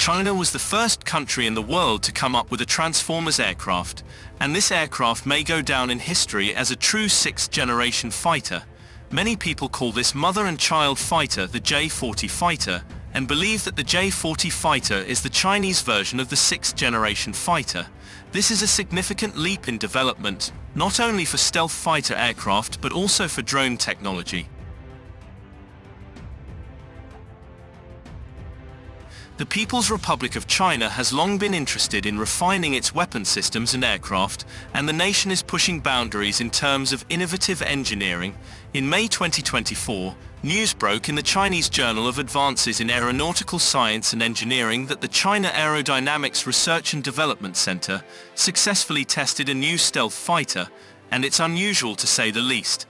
China was the first country in the world to come up with a Transformers aircraft, and this aircraft may go down in history as a true sixth-generation fighter. Many people call this mother and child fighter the J-40 fighter, and believe that the J-40 fighter is the Chinese version of the sixth-generation fighter. This is a significant leap in development, not only for stealth fighter aircraft but also for drone technology. The People's Republic of China has long been interested in refining its weapon systems and aircraft, and the nation is pushing boundaries in terms of innovative engineering. In May 2024, news broke in the Chinese Journal of Advances in Aeronautical Science and Engineering that the China Aerodynamics Research and Development Center successfully tested a new stealth fighter, and it's unusual to say the least.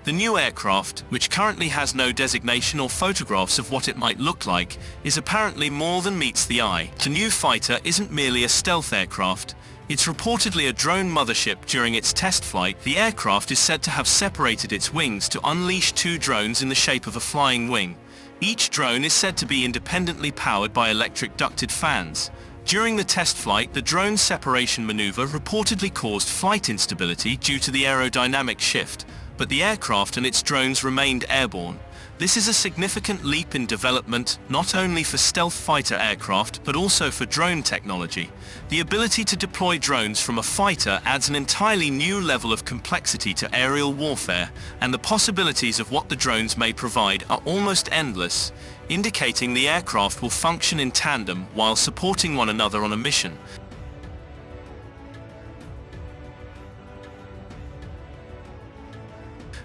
The new aircraft, which currently has no designation or photographs of what it might look like, is apparently more than meets the eye. The new fighter isn't merely a stealth aircraft, it's reportedly a drone mothership. During its test flight, the aircraft is said to have separated its wings to unleash two drones in the shape of a flying wing. Each drone is said to be independently powered by electric ducted fans. During the test flight, the drone separation maneuver reportedly caused flight instability due to the aerodynamic shift, but the aircraft and its drones remained airborne. This is a significant leap in development, not only for stealth fighter aircraft but also for drone technology. The ability to deploy drones from a fighter adds an entirely new level of complexity to aerial warfare, and the possibilities of what the drones may provide are almost endless, indicating the aircraft will function in tandem while supporting one another on a mission.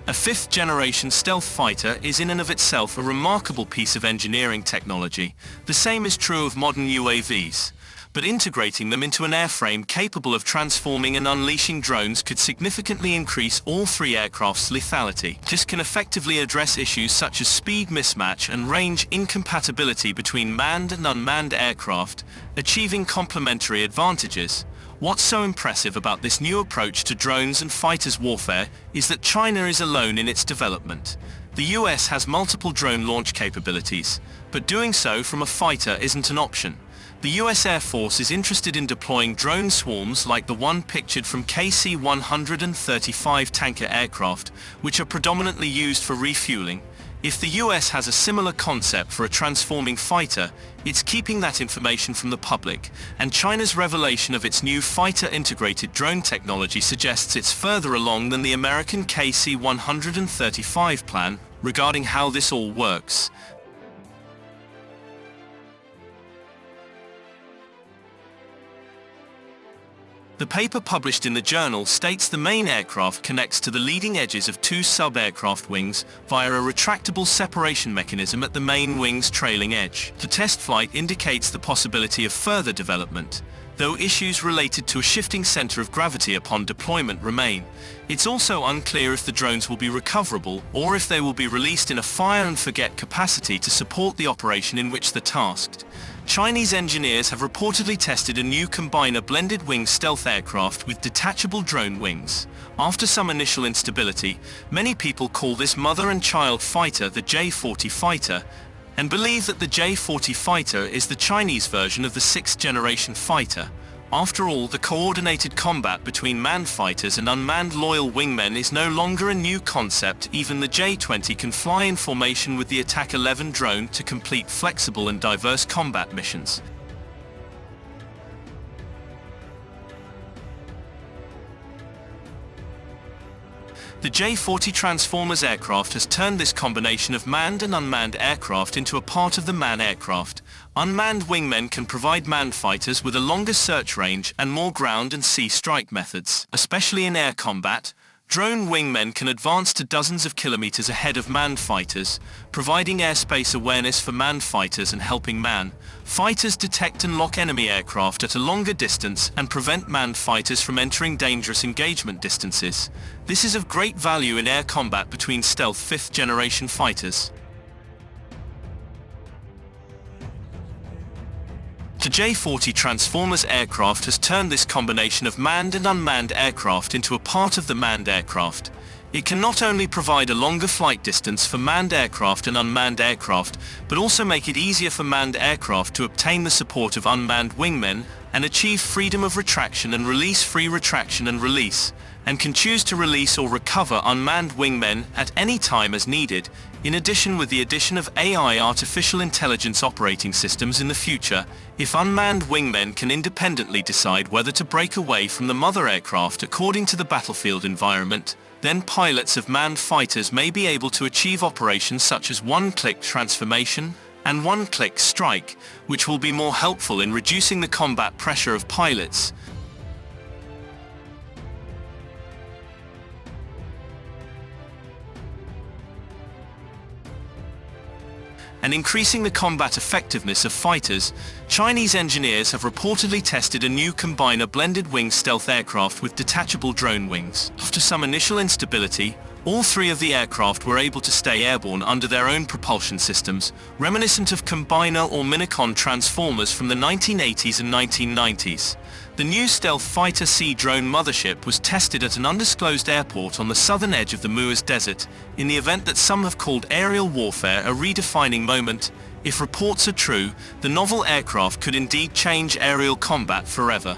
A fifth-generation stealth fighter is in and of itself a remarkable piece of engineering technology. The same is true of modern UAVs. But integrating them into an airframe capable of transforming and unleashing drones could significantly increase all three aircraft's lethality. This can effectively address issues such as speed mismatch and range incompatibility between manned and unmanned aircraft, achieving complementary advantages. What's so impressive about this new approach to drones and fighters warfare is that China is alone in its development. The US has multiple drone launch capabilities, but doing so from a fighter isn't an option. The US Air Force is interested in deploying drone swarms like the one pictured from KC-135 tanker aircraft, which are predominantly used for refueling. If the US has a similar concept for a transforming fighter, it's keeping that information from the public, and China's revelation of its new fighter-integrated drone technology suggests it's further along than the American KC-135 plan. Regarding how this all works, the paper published in the journal states the main aircraft connects to the leading edges of two sub-aircraft wings via a retractable separation mechanism at the main wing's trailing edge. The test flight indicates the possibility of further development, though issues related to a shifting center of gravity upon deployment remain. It's also unclear if the drones will be recoverable or if they will be released in a fire-and-forget capacity to support the operation in which they're tasked. Chinese engineers have reportedly tested a new combiner blended-wing stealth aircraft with detachable drone wings. After some initial instability, many people call this mother and child fighter the J-40 fighter, and believe that the J-40 fighter is the Chinese version of the sixth-generation fighter. After all, the coordinated combat between manned fighters and unmanned loyal wingmen is no longer a new concept. Even the J-20 can fly in formation with the Attack 11 drone to complete flexible and diverse combat missions. The J-40 Transformers aircraft has turned this combination of manned and unmanned aircraft into a part of the man aircraft. Unmanned wingmen can provide manned fighters with a longer search range and more ground and sea strike methods. Especially in air combat, drone wingmen can advance to dozens of kilometers ahead of manned fighters, providing airspace awareness for manned fighters and helping manned fighters detect and lock enemy aircraft at a longer distance and prevent manned fighters from entering dangerous engagement distances. This is of great value in air combat between stealth fifth-generation fighters. The J-40 Transformers aircraft has turned this combination of manned and unmanned aircraft into a part of the manned aircraft. It can not only provide a longer flight distance for manned aircraft and unmanned aircraft, but also make it easier for manned aircraft to obtain the support of unmanned wingmen and achieve freedom of retraction and release, free retraction and release, and can choose to release or recover unmanned wingmen at any time as needed. In addition, with the addition of AI, artificial intelligence operating systems in the future, if unmanned wingmen can independently decide whether to break away from the mother aircraft according to the battlefield environment, then pilots of manned fighters may be able to achieve operations such as one-click transformation and one-click strike, which will be more helpful in reducing the combat pressure of pilots. And increasing the combat effectiveness of fighters. Chinese engineers have reportedly tested a new combiner blended wing stealth aircraft with detachable drone wings. After some initial instability, all three of the aircraft were able to stay airborne under their own propulsion systems, reminiscent of combiner or minicon transformers from the 1980s and 1990s. The new stealth fighter Sea drone mothership was tested at an undisclosed airport on the southern edge of the Muaz Desert, in the event that some have called aerial warfare a redefining moment. If reports are true, the novel aircraft could indeed change aerial combat forever.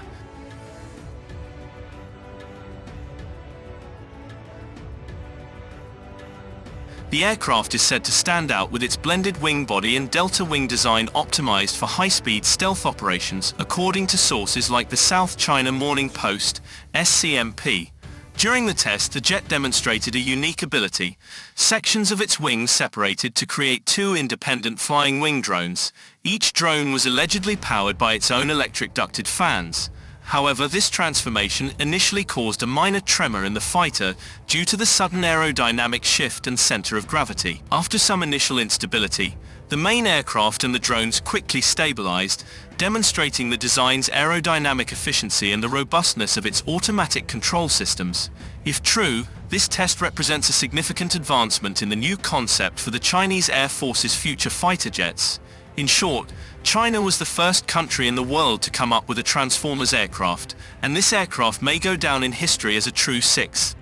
The aircraft is said to stand out with its blended wing body and delta wing design optimized for high-speed stealth operations, according to sources like the South China Morning Post, SCMP. During the test, the jet demonstrated a unique ability. Sections of its wings separated to create two independent flying wing drones. Each drone was allegedly powered by its own electric ducted fans. However, this transformation initially caused a minor tremor in the fighter due to the sudden aerodynamic shift and center of gravity. After some initial instability, the main aircraft and the drones quickly stabilized, demonstrating the design's aerodynamic efficiency and the robustness of its automatic control systems. If true, this test represents a significant advancement in the new concept for the Chinese Air Force's future fighter jets. In short, China was the first country in the world to come up with a Transformers aircraft, and this aircraft may go down in history as a true sixth